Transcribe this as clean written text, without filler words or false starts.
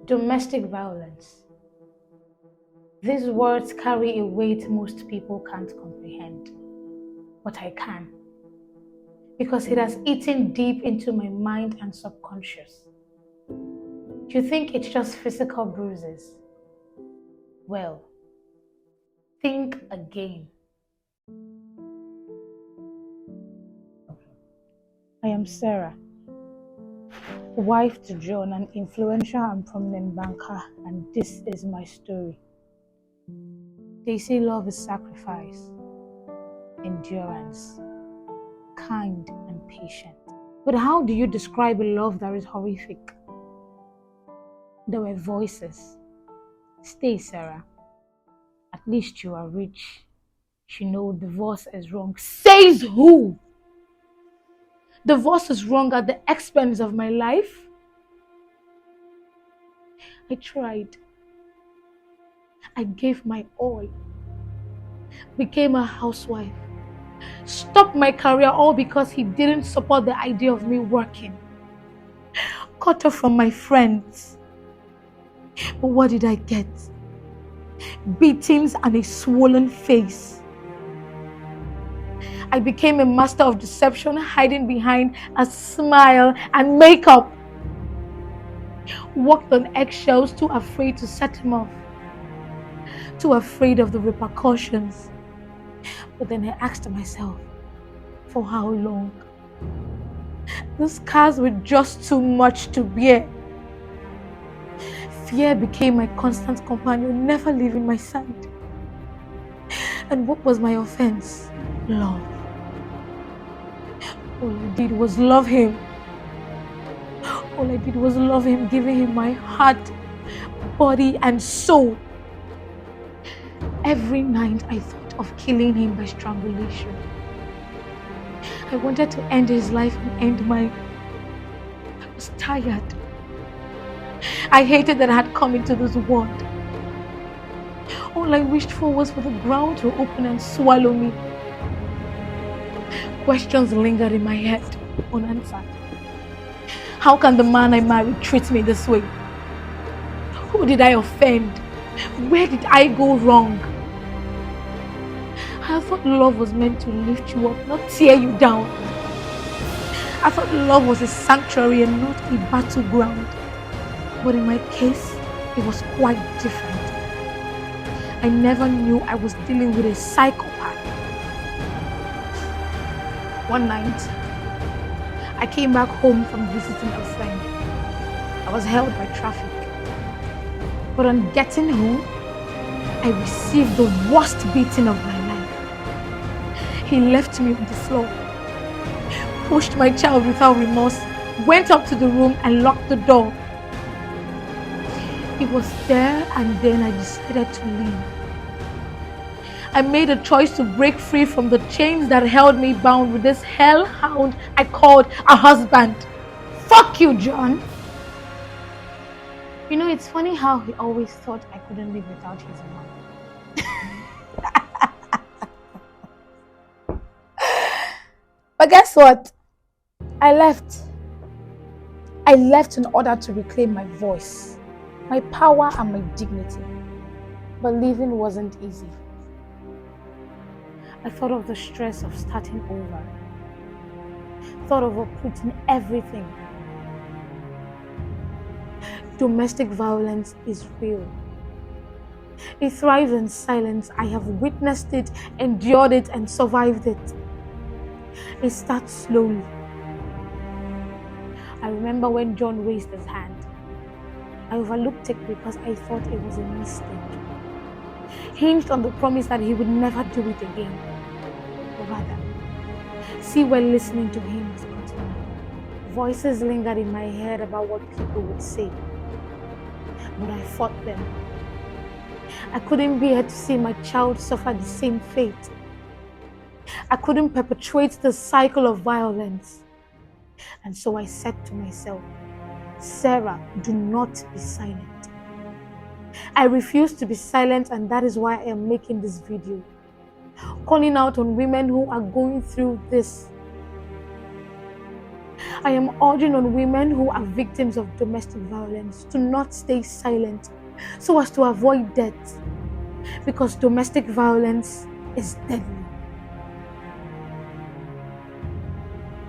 Domestic violence. These words carry a weight most people can't comprehend, but I can, because it has eaten deep into my mind and subconscious. Do you think it's just physical bruises? Well, think again. I am Sarah, wife to John, an influential and prominent banker, and this is my story. They say love is sacrifice, endurance, kind and patient. But how do you describe a love that is horrific? There were voices. Stay, Sarah. At least you are rich. You know divorce is wrong. Says who? Divorce is wrong at the expense of my life? I tried. I gave my all. Became a housewife. Stopped my career all because he didn't support the idea of me working. Cut off from my friends. But what did I get? Beatings and a swollen face. I became a master of deception, hiding behind a smile and makeup. Walked on eggshells, too afraid to set him off. Too afraid of the repercussions. But then I asked myself, for how long? The scars were just too much to bear. Fear became my constant companion, never leaving my side. And what was my offense? Love. All I did was love him. All I did was love him, giving him my heart, body, and soul. Every night I thought of killing him by strangulation. I wanted to end his life and end mine. I was tired. I hated that I had come into this world. All I wished for was for the ground to open and swallow me. Questions lingered in my head, unanswered. How can the man I married treat me this way? Who did I offend? Where did I go wrong? I thought love was meant to lift you up, not tear you down. I thought love was a sanctuary and not a battleground. But in my case, it was quite different. I never knew I was dealing with a psychopath. One night, I came back home from visiting a friend. I was held by traffic. But on getting home, I received the worst beating of my life. He left me on the floor, pushed my child without remorse, went up to the room and locked the door. It was there and then I decided to leave. I made a choice to break free from the chains that held me bound with this hellhound I called a husband. Fuck you, John. You know, it's funny how he always thought I couldn't live without his mom. But guess what? I left. I left in order to reclaim my voice, my power and my dignity. But leaving wasn't easy. I thought of the stress of starting over. Thought of uprooting everything. Domestic violence is real. It thrives in silence. I have witnessed it, endured it, and survived it. It starts slowly. I remember when John raised his hand. I overlooked it because I thought it was a mistake. Hinged on the promise that he would never do it again. Or rather, see when listening to him was continuing. Voices lingered in my head about what people would say. But I fought them. I couldn't bear to see my child suffer the same fate. I couldn't perpetuate the cycle of violence. And so I said to myself, Sarah, do not be silent. I refuse to be silent, and that is why I am making this video. Calling out on women who are going through this. I am urging on women who are victims of domestic violence to not stay silent so as to avoid death, because domestic violence is deadly.